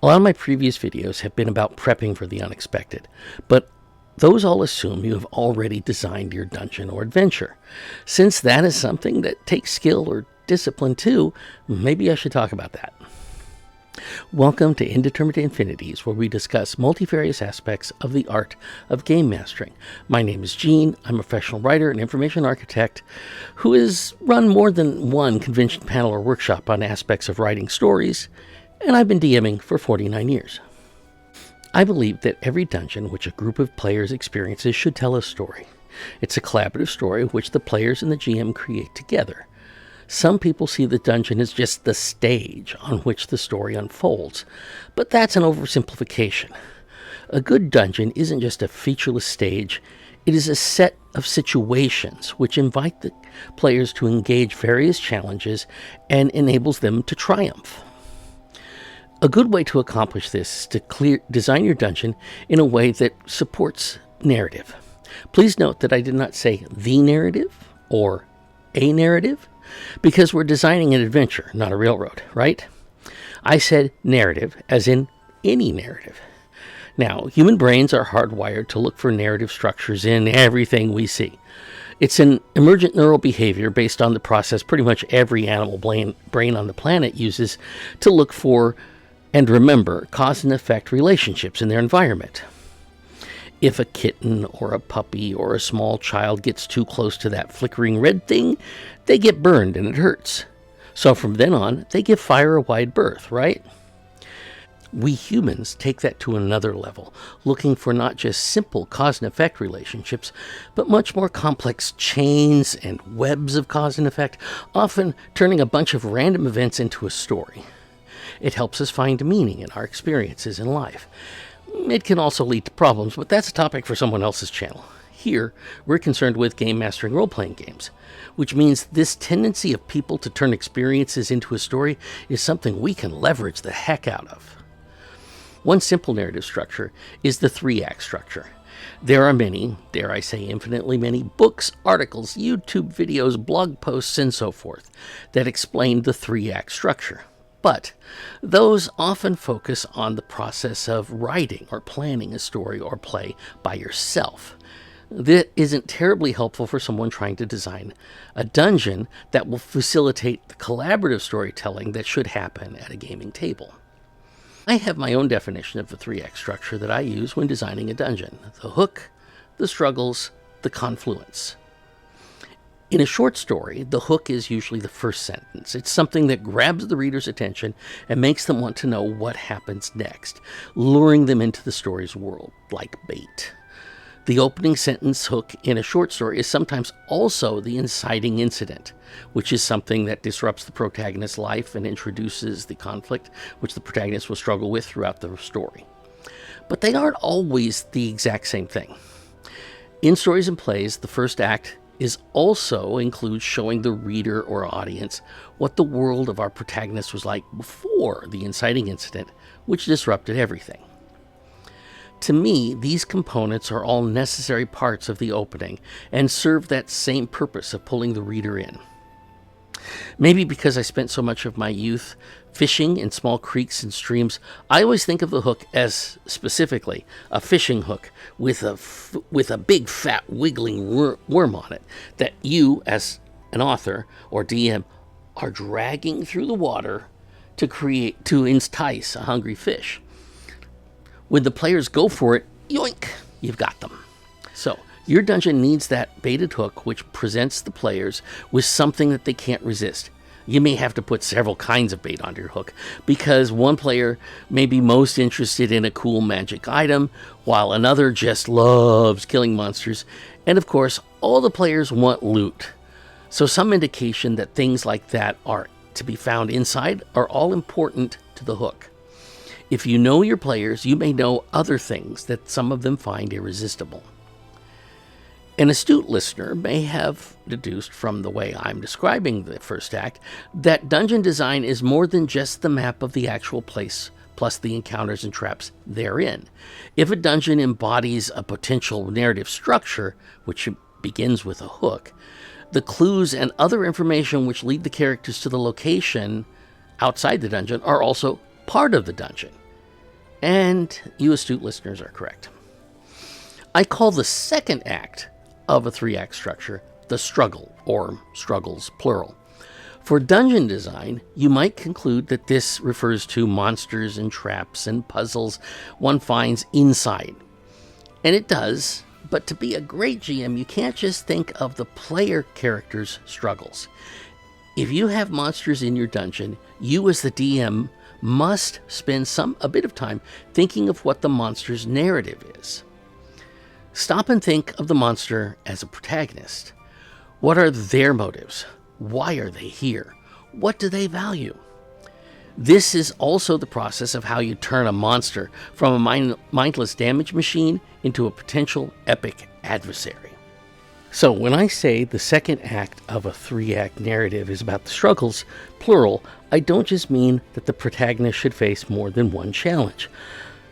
A lot of my previous videos have been about prepping for the unexpected, but those all assume you have already designed your dungeon or adventure. Since that is something that takes skill or discipline too, maybe I should talk about that. Welcome to Indeterminate Infinities, where we discuss multifarious aspects of the art of game mastering. My name is Gene. I'm a professional writer and information architect who has run more than one convention panel or workshop on aspects of writing stories, and I've been DMing for 49 years. I believe that every dungeon which a group of players experiences should tell a story. It's a collaborative story which the players and the GM create together. Some people see the dungeon as just the stage on which the story unfolds, but that's an oversimplification. A good dungeon isn't just a featureless stage, it is a set of situations which invite the players to engage various challenges and enables them to triumph. A good way to accomplish this is to design your dungeon in a way that supports narrative. Please note that I did not say the narrative or a narrative, because we're designing an adventure, not a railroad, right? I said narrative, as in any narrative. Now, human brains are hardwired to look for narrative structures in everything we see. It's an emergent neural behavior based on the process pretty much every animal brain on the planet uses to look for and remember cause and effect relationships in their environment. If a kitten or a puppy or a small child gets too close to that flickering red thing, they get burned and it hurts. So from then on, they give fire a wide berth, right? We humans take that to another level, looking for not just simple cause and effect relationships, but much more complex chains and webs of cause and effect, often turning a bunch of random events into a story. It helps us find meaning in our experiences in life. It can also lead to problems, but that's a topic for someone else's channel. Here, we're concerned with game mastering role-playing games, which means this tendency of people to turn experiences into a story is something we can leverage the heck out of. One simple narrative structure is the 3-act structure. There are many, dare I say infinitely many, books, articles, YouTube videos, blog posts, and so forth that explain the 3-act structure. But those often focus on the process of writing or planning a story or play by yourself. That isn't terribly helpful for someone trying to design a dungeon that will facilitate the collaborative storytelling that should happen at a gaming table. I have my own definition of the 3-act structure that I use when designing a dungeon: the hook, the struggles, the confluence. In a short story, the hook is usually the first sentence. It's something that grabs the reader's attention and makes them want to know what happens next, luring them into the story's world, like bait. The opening sentence hook in a short story is sometimes also the inciting incident, which is something that disrupts the protagonist's life and introduces the conflict which the protagonist will struggle with throughout the story. But they aren't always the exact same thing. In stories and plays, the first act includes showing the reader or audience what the world of our protagonist was like before the inciting incident, which disrupted everything. To me, these components are all necessary parts of the opening and serve that same purpose of pulling the reader in. Maybe because I spent so much of my youth fishing in small creeks and streams, I always think of the hook as specifically a fishing hook with a big fat wiggling worm on it that you, as an author or DM, are dragging through the water to entice a hungry fish. When the players go for it, yoink, you've got them. So your dungeon needs that baited hook which presents the players with something that they can't resist. You may have to put several kinds of bait onto your hook, because one player may be most interested in a cool magic item, while another just loves killing monsters, and of course, all the players want loot. So some indication that things like that are to be found inside are all important to the hook. If you know your players, you may know other things that some of them find irresistible. An astute listener may have deduced from the way I'm describing the first act that dungeon design is more than just the map of the actual place plus the encounters and traps therein. If a dungeon embodies a potential narrative structure, which begins with a hook, the clues and other information which lead the characters to the location outside the dungeon are also part of the dungeon. And you astute listeners are correct. I call the second act of a 3-act structure the struggle, or struggles, plural. For dungeon design, you might conclude that this refers to monsters and traps and puzzles one finds inside. And it does, but to be a great GM, you can't just think of the player character's struggles. If you have monsters in your dungeon, you as the DM must spend a bit of time thinking of what the monster's narrative is. Stop and think of the monster as a protagonist. What are their motives? Why are they here? What do they value? This is also the process of how you turn a monster from a mindless damage machine into a potential epic adversary. So when I say the second act of a 3-act narrative is about the struggles, plural, I don't just mean that the protagonist should face more than one challenge.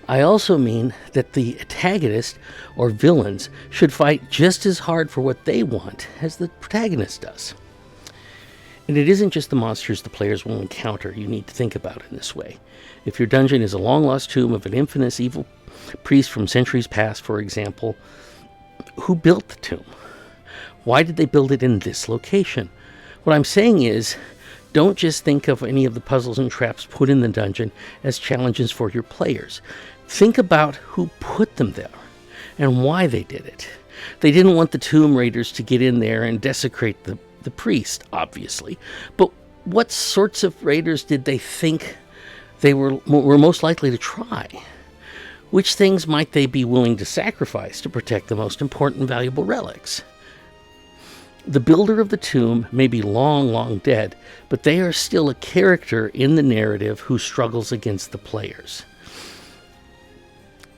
I also mean that the antagonist or villains should fight just as hard for what they want as the protagonist does. And it isn't just the monsters the players will encounter you need to think about in this way. If your dungeon is a long-lost tomb of an infamous evil priest from centuries past, for example, who built the tomb? Why did they build it in this location? What I'm saying is, don't just think of any of the puzzles and traps put in the dungeon as challenges for your players. Think about who put them there and why they did it. They didn't want the tomb raiders to get in there and desecrate the priest, obviously. But what sorts of raiders did they think they were most likely to try? Which things might they be willing to sacrifice to protect the most important valuable relics? The builder of the tomb may be long dead, but they are still a character in the narrative who struggles against the players.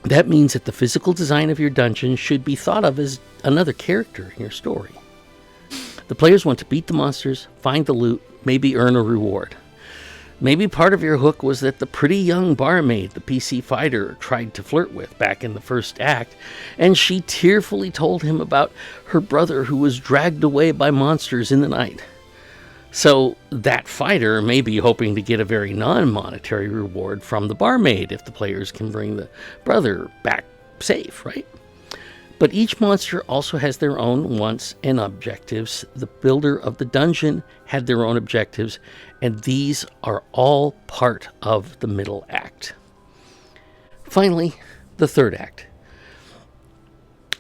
That means that the physical design of your dungeon should be thought of as another character in your story. The players want to beat the monsters, find the loot, maybe earn a reward. Maybe part of your hook was that the pretty young barmaid the PC fighter tried to flirt with back in the first act, and she tearfully told him about her brother who was dragged away by monsters in the night. So that fighter may be hoping to get a very non-monetary reward from the barmaid if the players can bring the brother back safe, right? But each monster also has their own wants and objectives. The builder of the dungeon had their own objectives, and these are all part of the middle act. Finally, the third act.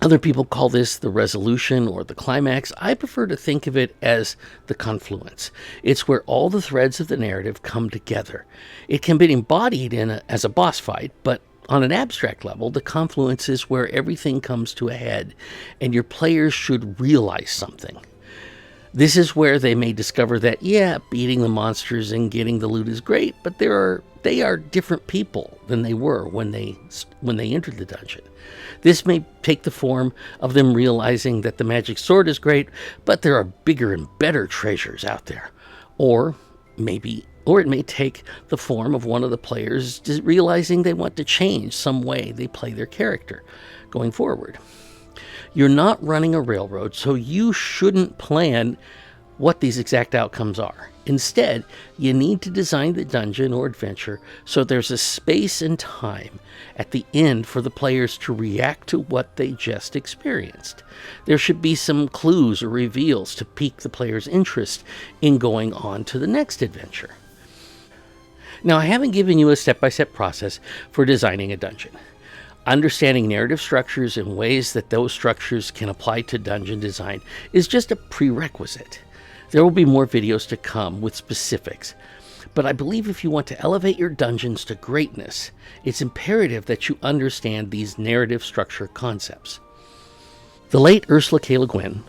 Other people call this the resolution or the climax. I prefer to think of it as the confluence. It's where all the threads of the narrative come together. It can be embodied as a boss fight, but on an abstract level, the confluence is where everything comes to a head, and your players should realize something. This is where they may discover that, beating the monsters and getting the loot is great, but they are different people than they were when they entered the dungeon. This may take the form of them realizing that the magic sword is great, but there are bigger and better treasures out there. Or it may take the form of one of the players just realizing they want to change some way they play their character going forward. You're not running a railroad, so you shouldn't plan what these exact outcomes are. Instead, you need to design the dungeon or adventure so there's a space and time at the end for the players to react to what they just experienced. There should be some clues or reveals to pique the player's interest in going on to the next adventure. Now, I haven't given you a step-by-step process for designing a dungeon. Understanding narrative structures and ways that those structures can apply to dungeon design is just a prerequisite. There will be more videos to come with specifics, but I believe if you want to elevate your dungeons to greatness, it's imperative that you understand these narrative structure concepts. The late Ursula K. Le Guin,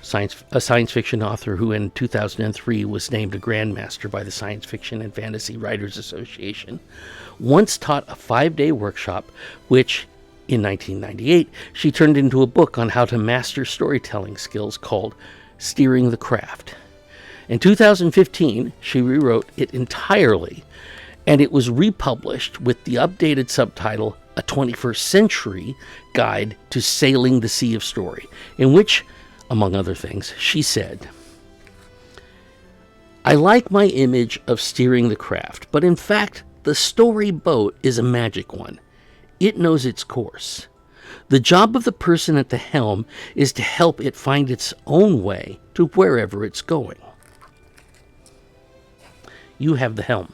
a science fiction author who in 2003 was named a Grandmaster by the Science Fiction and Fantasy Writers Association, once taught a 5-day workshop, which, in 1998, she turned into a book on how to master storytelling skills called Steering the Craft. In 2015, she rewrote it entirely, and it was republished with the updated subtitle, A 21st Century Guide to Sailing the Sea of Story, in which, among other things, she said, "I like my image of steering the craft, but in fact, the story boat is a magic one. It knows its course. The job of the person at the helm is to help it find its own way to wherever it's going. You have the helm.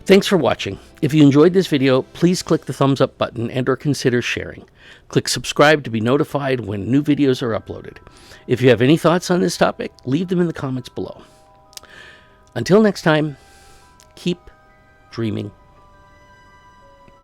Thanks for watching. If you enjoyed this video, please click the thumbs up button and or consider sharing. Click subscribe to be notified when new videos are uploaded. If you have any thoughts on this topic, leave them in the comments below. Until next time, keep dreaming